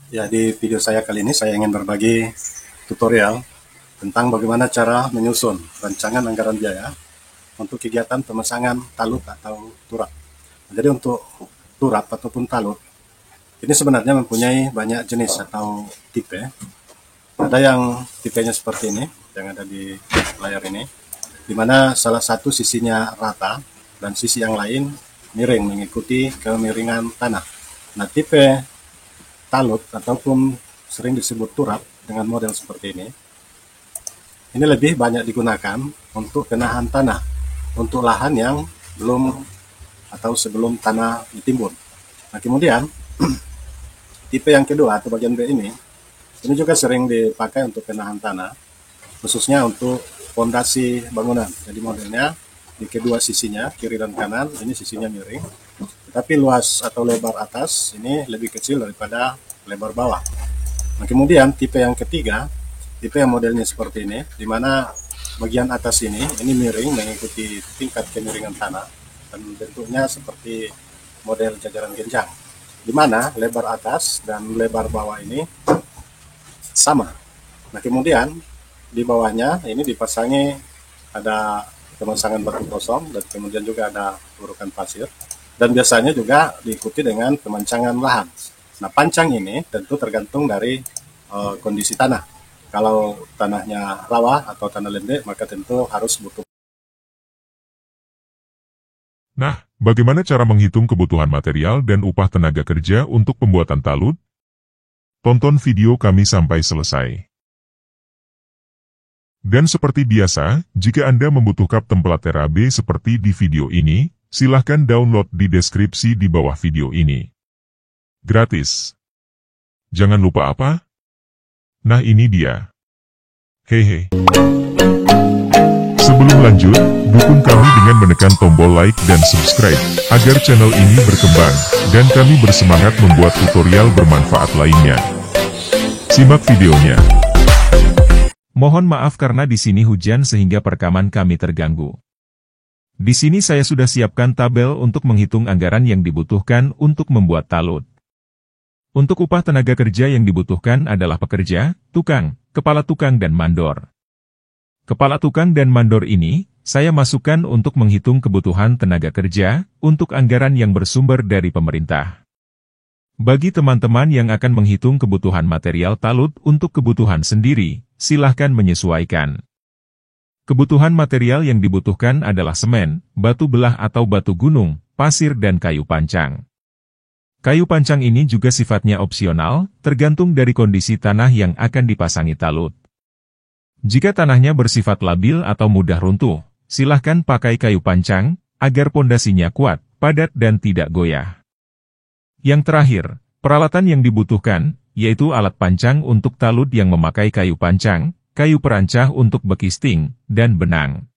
Ya, di video saya kali ini saya ingin berbagi tutorial tentang bagaimana cara menyusun rancangan anggaran biaya untuk kegiatan pemasangan talut atau turap. Jadi untuk turap ataupun talut, ini sebenarnya mempunyai banyak jenis atau tipe. Ada yang tipenya seperti ini, yang ada di layar ini, di mana salah satu sisinya rata dan sisi yang lain miring mengikuti kemiringan tanah. Nah, tipe talut ataupun sering disebut turap dengan model seperti ini lebih banyak digunakan untuk penahan tanah untuk lahan yang belum atau sebelum tanah ditimbun. Nah, kemudian tipe yang kedua atau bagian B ini juga sering dipakai untuk penahan tanah, khususnya untuk fondasi bangunan. Jadi modelnya di kedua sisinya, kiri dan kanan, ini sisinya miring, tetapi luas atau lebar atas ini lebih kecil daripada lebar bawah. Nah, kemudian tipe yang ketiga, tipe yang modelnya seperti ini, di mana bagian atas ini miring mengikuti tingkat kemiringan tanah dan bentuknya seperti model jajaran genjang, di mana lebar atas dan lebar bawah ini sama. Nah, kemudian di bawahnya ini dipasangi ada pemasangan batu kosong dan kemudian juga ada urukan pasir, dan biasanya juga diikuti dengan pemancangan lahan. Nah, pancang ini tentu tergantung dari kondisi tanah. Kalau tanahnya rawa atau tanah lembek, maka tentu harus butuh. Nah, bagaimana cara menghitung kebutuhan material dan upah tenaga kerja untuk pembuatan talut? Tonton video kami sampai selesai. Dan seperti biasa, jika Anda membutuhkan template RAB seperti di video ini, silahkan download di deskripsi di bawah video ini. Gratis. Jangan lupa apa? Nah, ini dia. Hehe. Sebelum lanjut, dukung kami dengan menekan tombol like dan subscribe, agar channel ini berkembang, dan kami bersemangat membuat tutorial bermanfaat lainnya. Simak videonya. Mohon maaf karena di sini hujan sehingga perekaman kami terganggu. Di sini saya sudah siapkan tabel untuk menghitung anggaran yang dibutuhkan untuk membuat talut. Untuk upah tenaga kerja yang dibutuhkan adalah pekerja, tukang, kepala tukang dan mandor. Kepala tukang dan mandor ini, saya masukkan untuk menghitung kebutuhan tenaga kerja, untuk anggaran yang bersumber dari pemerintah. Bagi teman-teman yang akan menghitung kebutuhan material talut untuk kebutuhan sendiri, silahkan menyesuaikan. Kebutuhan material yang dibutuhkan adalah semen, batu belah atau batu gunung, pasir dan kayu pancang. Kayu pancang ini juga sifatnya opsional, tergantung dari kondisi tanah yang akan dipasangi talut. Jika tanahnya bersifat labil atau mudah runtuh, silahkan pakai kayu pancang, agar pondasinya kuat, padat dan tidak goyah. Yang terakhir, peralatan yang dibutuhkan, yaitu alat pancang untuk talut yang memakai kayu pancang, kayu perancah untuk bekisting, dan benang.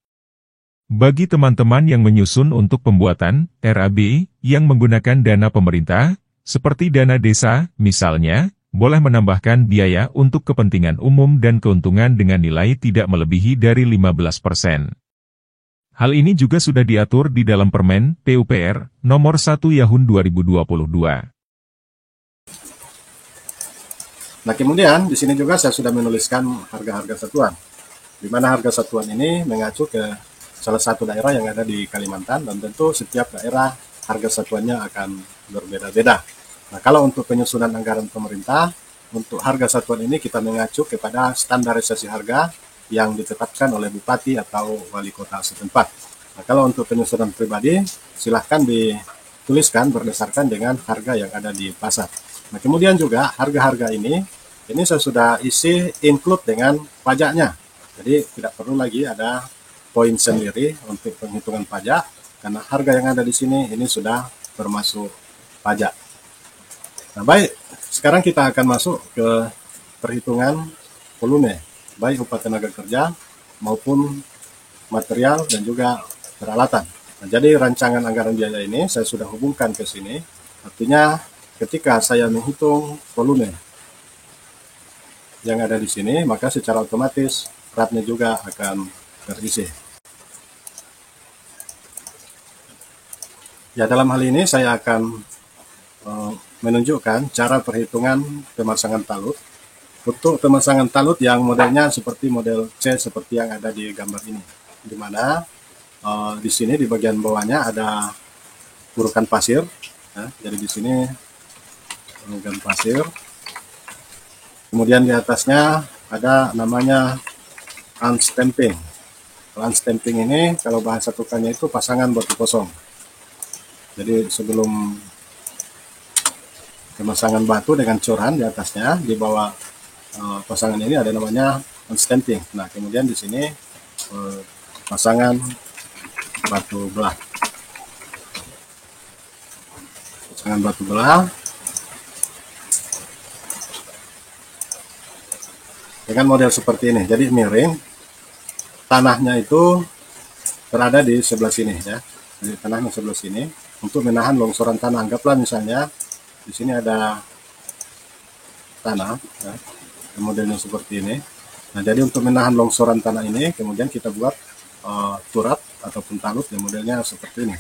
Bagi teman-teman yang menyusun untuk pembuatan RAB yang menggunakan dana pemerintah, seperti dana desa, misalnya, boleh menambahkan biaya untuk kepentingan umum dan keuntungan dengan nilai tidak melebihi dari 15%. Hal ini juga sudah diatur di dalam Permen PUPR Nomor 1 Tahun 2022. Nah, kemudian di sini juga saya sudah menuliskan harga-harga satuan, di mana harga satuan ini mengacu ke salah satu daerah yang ada di Kalimantan, dan tentu setiap daerah harga satuannya akan berbeda-beda. Nah, kalau untuk penyusunan anggaran pemerintah, untuk harga satuan ini kita mengacu kepada standarisasi harga yang ditetapkan oleh bupati atau wali kota setempat. Nah, kalau untuk penyusunan pribadi, silahkan dituliskan berdasarkan dengan harga yang ada di pasar. Nah, kemudian juga harga-harga ini saya sudah isi include dengan pajaknya. Jadi tidak perlu lagi ada poin sendiri untuk penghitungan pajak, karena harga yang ada di sini ini sudah termasuk pajak. Nah, baik, sekarang kita akan masuk ke perhitungan volume, baik upah tenaga kerja maupun material dan juga peralatan. Nah, jadi rancangan anggaran biaya ini saya sudah hubungkan ke sini, artinya ketika saya menghitung volume yang ada di sini, maka secara otomatis rapnya juga akan terisi. Ya, dalam hal ini saya akan menunjukkan cara perhitungan pemasangan talut. Untuk pemasangan talut yang modelnya seperti model C seperti yang ada di gambar ini, di mana di sini di bagian bawahnya ada urukan pasir. Jadi di sini urukan pasir. Kemudian di atasnya ada namanya unstamping. Unstamping ini kalau bahasa tukarnya itu pasangan batu kosong. Jadi sebelum pemasangan batu dengan curan di atasnya, di bawah pasangan ini ada namanya unstamping. Nah, kemudian di sini pasangan batu belah. Pasangan batu belah dengan model seperti ini. Jadi miring, tanahnya itu berada di sebelah sini ya. Jadi tanahnya sebelah sini untuk menahan longsoran tanah. Anggaplah misalnya di sini ada tanah ya, modelnya seperti ini. Nah, jadi untuk menahan longsoran tanah ini kemudian kita buat turap ataupun talut yang modelnya seperti ini.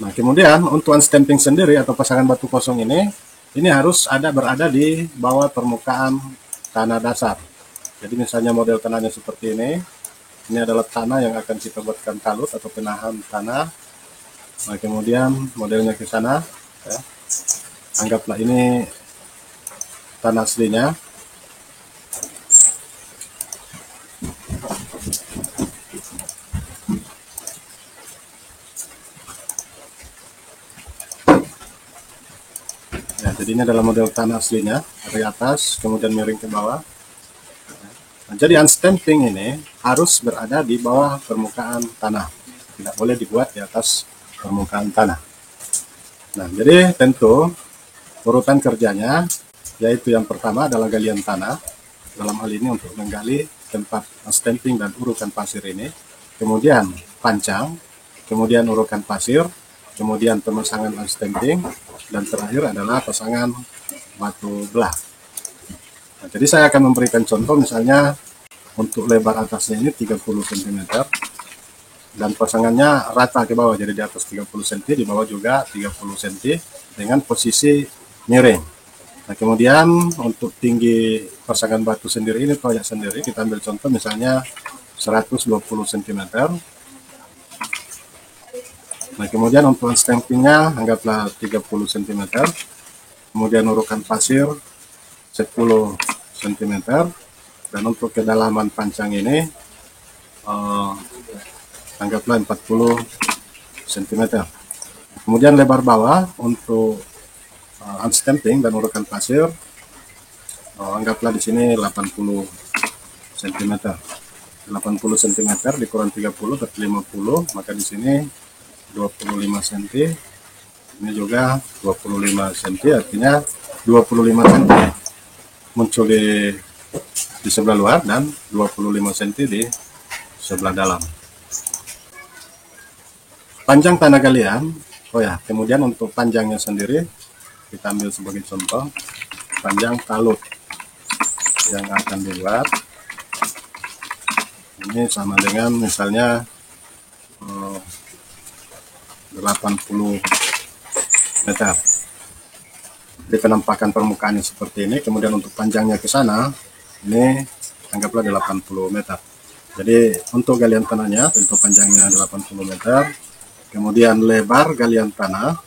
Nah, kemudian untuk unstamping sendiri atau pasangan batu kosong ini harus berada di bawah permukaan tanah dasar. Jadi misalnya model tanahnya seperti ini adalah tanah yang akan kita buatkan talut atau penahan tanah. Nah, kemudian modelnya ke sana ya. Anggaplah ini tanah aslinya. Ya, jadi ini adalah model tanah aslinya dari atas kemudian miring ke bawah. Nah, jadi unstamping ini harus berada di bawah permukaan tanah, tidak boleh dibuat di atas permukaan tanah. Nah, jadi tentu urutan kerjanya yaitu yang pertama adalah galian tanah, dalam hal ini untuk menggali tempat unstamping dan urukan pasir ini, kemudian pancang, kemudian urukan pasir, kemudian pemasangan unstamping, dan terakhir adalah pasangan batu belah. Nah, jadi saya akan memberikan contoh misalnya untuk lebar atasnya ini 30 cm dan pasangannya rata ke bawah, jadi di atas 30 cm, di bawah juga 30 cm dengan posisi miring. Nah, kemudian untuk tinggi pasangan batu sendiri ini, proyek sendiri, kita ambil contoh misalnya 120 cm. Nah, kemudian untuk unstampingnya anggaplah 30 cm, kemudian urukan pasir 10 cm, dan untuk kedalaman pancang ini anggaplah 40 cm. Kemudian lebar bawah untuk unstamping dan urukan pasir anggaplah di sini 80 cm. 80 cm dikurang 30 berarti 50, maka di sini 25 cm, ini juga 25 cm, artinya 25 cm muncul di sebelah luar dan 25 cm di sebelah dalam. Panjang tanah galian, kemudian untuk panjangnya sendiri kita ambil sebagai contoh panjang talut yang akan dibuat ini sama dengan misalnya 80 meter. Jadi penampakan permukaannya seperti ini, kemudian untuk panjangnya ke sana ini anggaplah 80 meter. Jadi untuk galian tanahnya tentu panjangnya 80 meter, kemudian lebar galian tanah.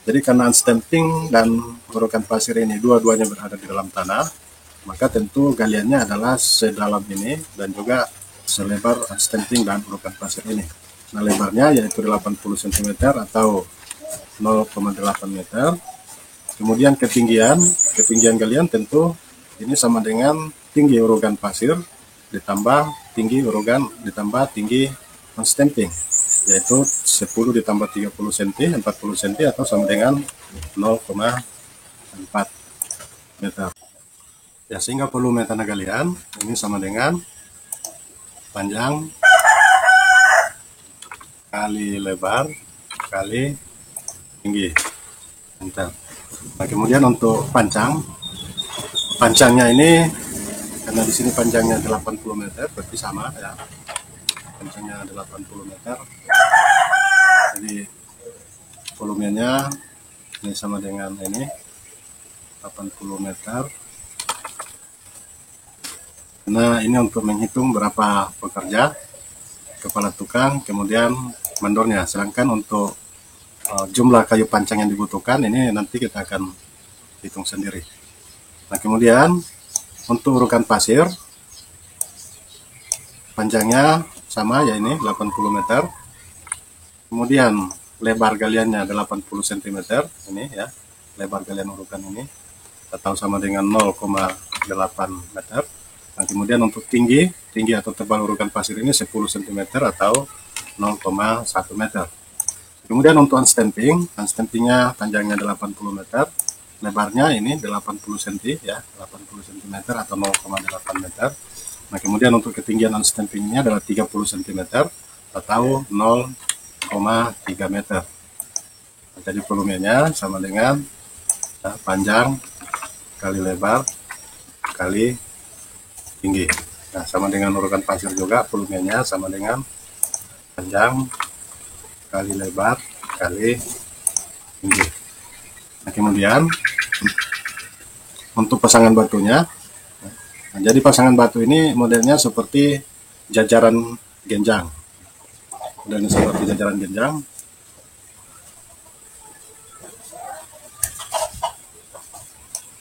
Jadi karena unstamping dan urukan pasir ini dua-duanya berada di dalam tanah, maka tentu galiannya adalah sedalam ini dan juga selebar unstamping dan urukan pasir ini. Nah, lebarnya yaitu 80 cm atau 0,8 meter. Kemudian ketinggian galian tentu ini sama dengan tinggi urukan pasir ditambah tinggi urukan ditambah tinggi unstamping, yaitu 10 ditambah 30 cm 40 cm atau sama dengan 0,4 meter. Ya, sehingga volume tanah galian ini sama dengan panjang kali lebar kali tinggi. Nah, kemudian untuk pancangnya ini karena di sini panjangnya 80 meter berarti sama ya, panjangnya 80 meter, jadi volumenya ini sama dengan ini 80 meter. Nah, ini untuk menghitung berapa pekerja, kepala tukang, kemudian mandornya. Sedangkan untuk jumlah kayu pancang yang dibutuhkan ini nanti kita akan hitung sendiri. Nah, kemudian untuk urukan pasir panjangnya sama ya, ini 80 meter. Kemudian lebar galiannya 80 cm ini ya, lebar galian urukan ini atau sama dengan 0,8 meter. Nah, kemudian untuk tinggi atau tebal urukan pasir ini 10 cm atau 0,1 meter. Kemudian untuk unstampingnya panjangnya 80 meter, lebarnya ini 80 cm ya, 80 cm atau 0,8 meter. Nah, kemudian untuk ketinggian unstampingnya adalah 30 cm atau 0,3 meter. Nah, jadi volumenya sama dengan ya, panjang kali lebar kali tinggi. Nah, sama dengan urukan pasir juga, volumenya sama dengan panjang kali lebar kali tinggi. Nah, kemudian untuk pasangan batunya, nah, jadi pasangan batu ini modelnya seperti jajaran genjang. Modelnya seperti jajaran genjang.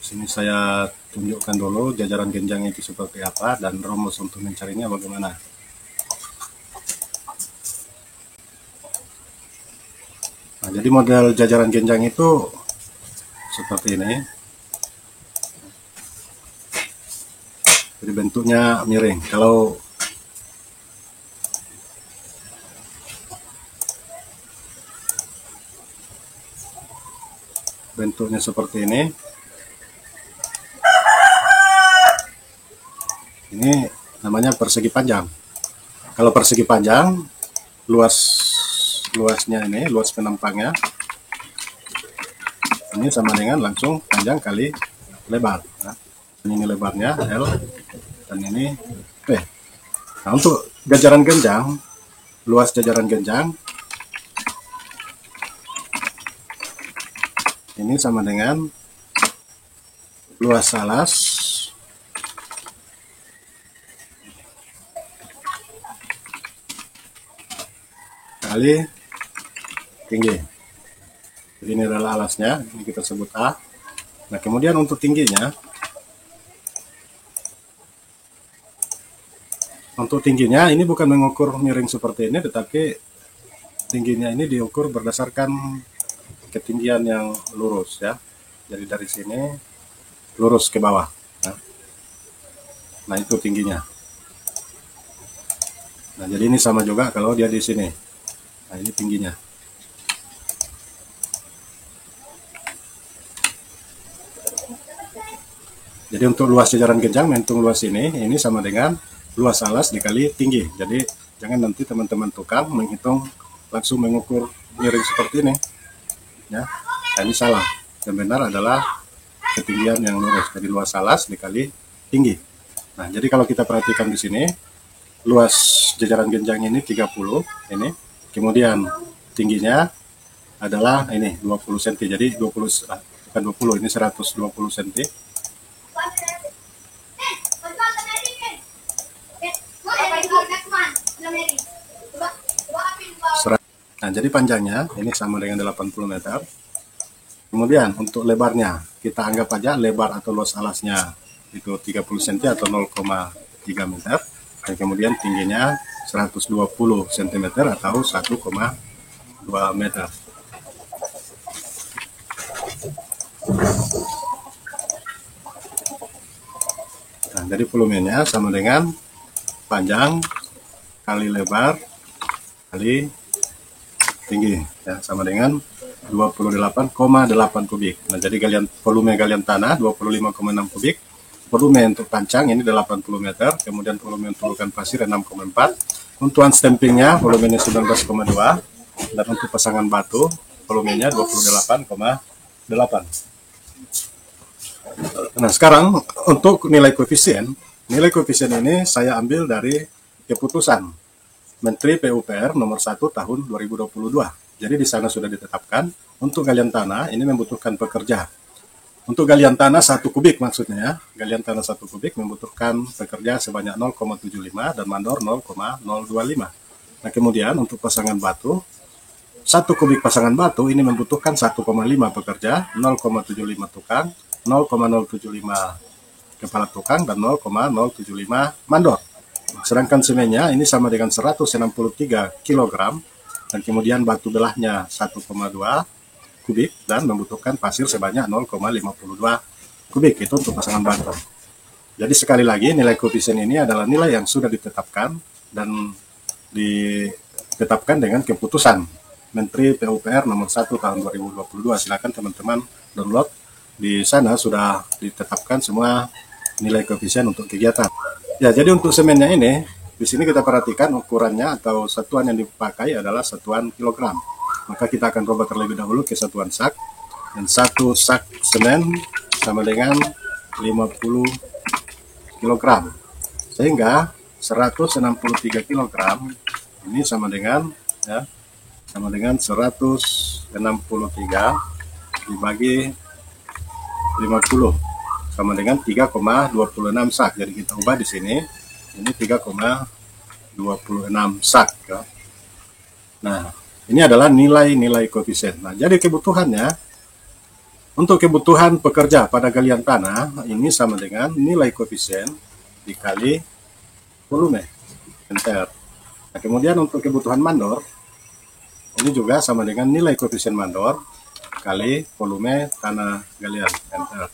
Sini saya tunjukkan dulu jajaran genjang itu seperti apa dan rumus untuk mencarinya bagaimana. Nah, jadi model jajaran genjang itu seperti ini. Jadi bentuknya miring. Kalau bentuknya seperti ini namanya persegi panjang. Kalau persegi panjang, luasnya ini, luas penampangnya ini sama dengan langsung panjang kali lebar. Nah, ini lebarnya L dan ini P. Nah, untuk jajaran genjang, luas jajaran genjang ini sama dengan luas alas kali tinggi. Jadi ini adalah alasnya, ini kita sebut A. Nah, kemudian untuk tingginya, ini bukan mengukur miring seperti ini, tetapi tingginya ini diukur berdasarkan ketinggian yang lurus ya. Jadi dari sini lurus ke bawah. Nah, itu tingginya. Nah, jadi ini sama juga kalau dia di sini. Nah, ini tingginya. Jadi untuk luas jajaran genjang menghitung luas ini sama dengan luas alas dikali tinggi. Jadi jangan nanti teman-teman tukang menghitung langsung mengukur miring seperti ini. Ya, nah, ini salah. Yang benar adalah ketinggian yang lurus. Jadi luas alas dikali tinggi. Nah, jadi kalau kita perhatikan di sini, luas jajaran genjang ini 30 ini. Kemudian tingginya adalah ini 20 cm. Jadi 20 bukan 20, ini 120 cm. Nah, jadi panjangnya ini sama dengan 80 meter. Kemudian untuk lebarnya, kita anggap aja lebar atau luas alasnya itu 30 cm atau 0,3 meter. Dan kemudian tingginya 120 cm atau 1,2 meter. Nah, jadi volumenya sama dengan panjang kali lebar kali tinggi ya, sama dengan 28,8 kubik. Nah, jadi volume galian tanah 25,6 kubik. Volume untuk pancang ini 80 meter, kemudian volume untuk urukan pasir 6,4. Untuk unstampingnya volumenya 19,2 dan untuk pasangan batu volumenya 28,8. Nah, sekarang untuk nilai koefisien ini saya ambil dari keputusan Menteri PUPR nomor 1 tahun 2022. Jadi di sana sudah ditetapkan untuk galian tanah ini membutuhkan pekerja. Untuk galian tanah 1 kubik maksudnya ya, galian tanah 1 kubik membutuhkan pekerja sebanyak 0,75 dan mandor 0,025. Nah kemudian untuk pasangan batu, 1 kubik pasangan batu ini membutuhkan 1,5 pekerja, 0,75 tukang, 0,075 kepala tukang, dan 0,075 mandor. Sedangkan semennya ini sama dengan 163 kg, dan kemudian batu belahnya 1,2 kubik, dan membutuhkan pasir sebanyak 0,52 kubik, itu untuk pasangan batu. Jadi sekali lagi nilai koefisien ini adalah nilai yang sudah ditetapkan dan ditetapkan dengan keputusan Menteri PUPR nomor 1 tahun 2022. Silakan teman-teman download, di sana sudah ditetapkan semua nilai koefisien untuk kegiatan. Ya, jadi untuk semennya ini, di sini kita perhatikan ukurannya atau satuan yang dipakai adalah satuan kilogram. Maka kita akan rubah terlebih dahulu ke satuan sak. Dan 1 sak semen sama dengan 50 kg. Sehingga 163 kg ini sama dengan 163 dibagi 50 sama dengan 3,26 sak. Jadi kita ubah di sini, ini 3,26 sak ya. Nah, ini adalah nilai-nilai koefisien. Nah, jadi kebutuhannya untuk kebutuhan pekerja pada galian tanah ini sama dengan nilai koefisien dikali volume. Enter. Nah, kemudian untuk kebutuhan mandor ini juga sama dengan nilai koefisien mandor kali volume tanah galian. Enter.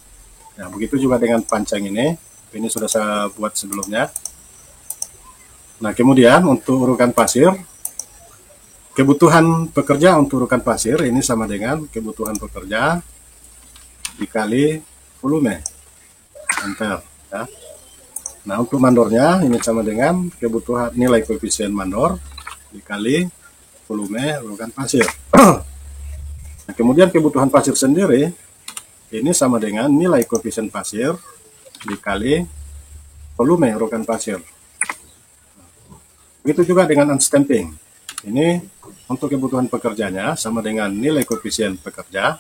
Nah, begitu juga dengan pancang ini sudah saya buat sebelumnya. Nah, kemudian untuk urukan pasir, kebutuhan pekerja untuk urukan pasir ini sama dengan kebutuhan pekerja dikali volume. Enter. Ya. Nah, untuk mandornya ini sama dengan kebutuhan nilai koefisien mandor dikali volume urukan pasir. Nah, kemudian kebutuhan pasir sendiri ini sama dengan nilai koefisien pasir dikali volume urukan pasir. Begitu juga dengan unstamping. Ini untuk kebutuhan pekerjanya sama dengan nilai koefisien pekerja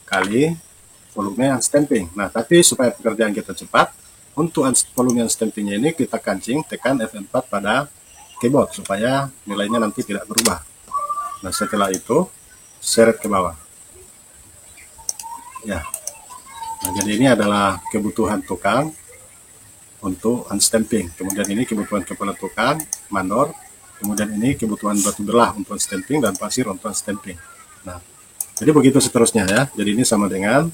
kali volume unstamping. Nah, tapi supaya pekerjaan kita cepat, untuk volume unstampingnya ini kita kancing tekan F4 pada keyboard supaya nilainya nanti tidak berubah. Nah, setelah itu seret ke bawah. Ya. Nah, jadi ini adalah kebutuhan tukang untuk unstamping. Kemudian ini kebutuhan kepala tukang, mandor. Kemudian ini kebutuhan batu belah untuk unstamping dan pasir untuk unstamping. Nah, jadi begitu seterusnya ya. Jadi ini sama dengan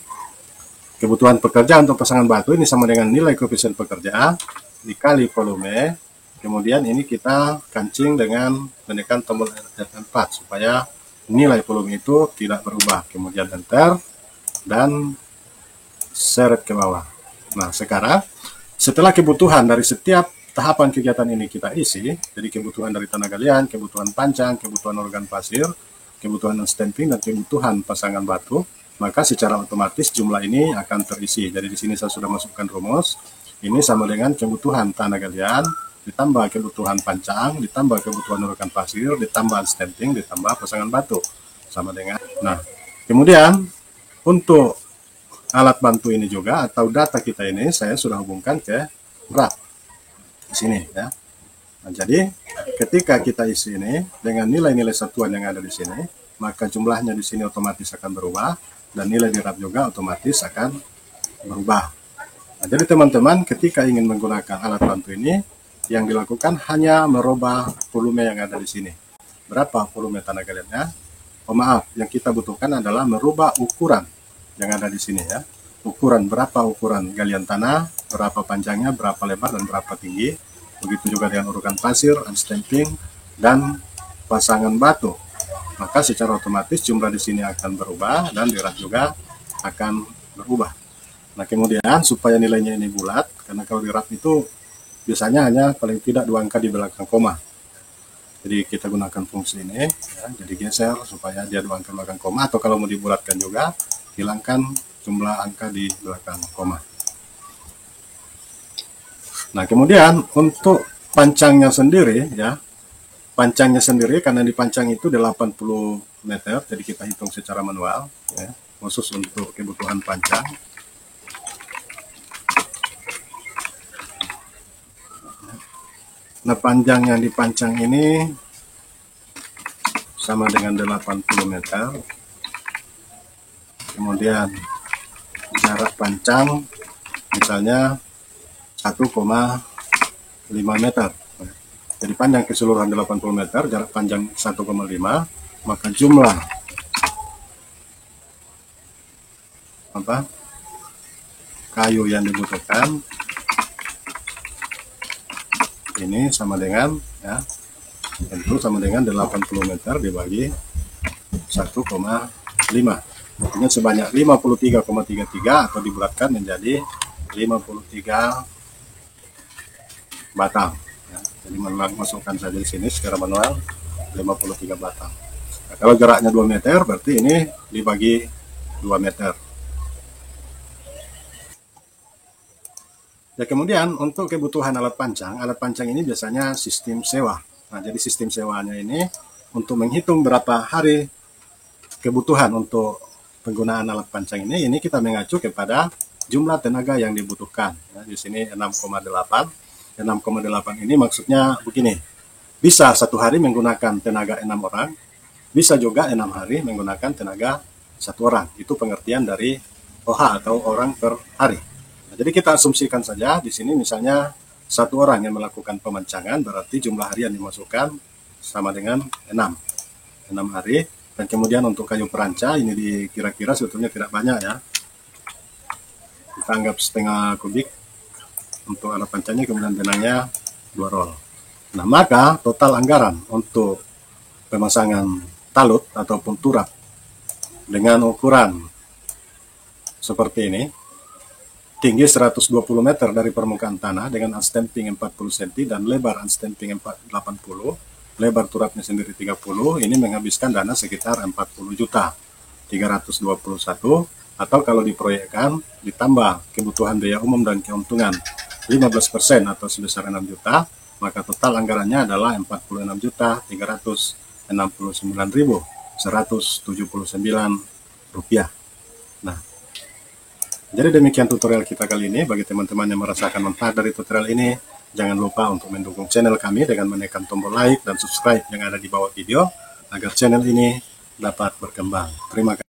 kebutuhan pekerja untuk pasangan batu ini sama dengan nilai koefisien pekerja dikali volume. Kemudian ini kita kancing dengan menekan tombol F4 supaya nilai volume itu tidak berubah. Kemudian enter dan seret ke bawah. Nah, sekarang setelah kebutuhan dari setiap tahapan kegiatan ini kita isi, jadi kebutuhan dari tanah galian, kebutuhan pancang, kebutuhan organ pasir, kebutuhan unstamping, dan kebutuhan pasangan batu, maka secara otomatis jumlah ini akan terisi. Jadi di sini saya sudah masukkan rumus. Ini sama dengan kebutuhan tanah galian, ditambah kebutuhan pancang, ditambah kebutuhan organ pasir, ditambah unstamping, ditambah pasangan batu. Sama dengan. Nah, kemudian untuk alat bantu ini juga atau data kita ini saya sudah hubungkan ke graf di sini ya. Nah, jadi ketika kita isi ini dengan nilai-nilai satuan yang ada di sini, maka jumlahnya di sini otomatis akan berubah dan nilai di graf juga otomatis akan berubah. Nah, jadi teman-teman ketika ingin menggunakan alat bantu ini yang dilakukan hanya merubah volume yang ada di sini. Berapa volume tanah galiannya? Oh maaf, yang kita butuhkan adalah merubah ukuran yang ada di sini ya. Ukuran berapa ukuran galian tanah, berapa panjangnya, berapa lebar, dan berapa tinggi. Begitu juga dengan urukan pasir, unstamping, dan pasangan batu. Maka secara otomatis jumlah di sini akan berubah dan di graf juga akan berubah. Nah, kemudian supaya nilainya ini bulat, karena kalau di graf itu biasanya hanya paling tidak 2 angka di belakang koma. Jadi kita gunakan fungsi ini, ya, jadi geser supaya dia 2 angka belakang koma, atau kalau mau dibulatkan juga, hilangkan jumlah angka di belakang koma. Nah, kemudian untuk pancangnya sendiri, ya, pancangnya sendiri karena di pancang itu 80 meter, jadi kita hitung secara manual ya, khusus untuk kebutuhan pancang. Nah, panjang yang dipancang ini sama dengan 80 meter. Kemudian jarak pancang misalnya 1,5 meter. Jadi panjang keseluruhan 80 meter, jarak panjang 1,5, maka jumlah kayu yang dibutuhkan ini sama dengan ya, tentu sama dengan 80 meter dibagi 1,5. Artinya sebanyak 53,33 atau dibulatkan menjadi 53 batang. Ya, jadi masukkan saja di sini secara manual 53 batang. Nah, kalau jaraknya 2 meter berarti ini dibagi 2 meter. Ya, kemudian untuk kebutuhan alat pancang ini biasanya sistem sewa. Nah, jadi sistem sewanya ini untuk menghitung berapa hari kebutuhan untuk penggunaan alat pancang ini kita mengacu kepada jumlah tenaga yang dibutuhkan. Nah, di sini 6,8. 6,8 ini maksudnya begini, bisa satu hari menggunakan tenaga 6 orang, bisa juga 6 hari menggunakan tenaga 1 orang. Itu pengertian dari OH atau orang per hari. Nah, jadi kita asumsikan saja di sini misalnya 1 orang yang melakukan pemancangan, berarti jumlah hari yang dimasukkan sama dengan 6 hari. Dan kemudian untuk kayu peranca ini dikira-kira sebetulnya tidak banyak ya. Kita anggap setengah kubik untuk alat pancangnya, kemudian benangnya 2 roll. Nah, maka total anggaran untuk pemasangan talut ataupun turap dengan ukuran seperti ini, tinggi 120 meter dari permukaan tanah dengan unstamping 40 cm dan lebar unstamping 80, lebar turapnya sendiri 30, ini menghabiskan dana sekitar 40.321, atau kalau diproyekkan ditambah kebutuhan biaya umum dan keuntungan 15% atau sebesar 6 juta, maka total anggarannya adalah 46.369.179 rupiah. Nah, jadi demikian tutorial kita kali ini. Bagi teman-teman yang merasakan manfaat dari tutorial ini, jangan lupa untuk mendukung channel kami dengan menekan tombol like dan subscribe yang ada di bawah video agar channel ini dapat berkembang. Terima kasih.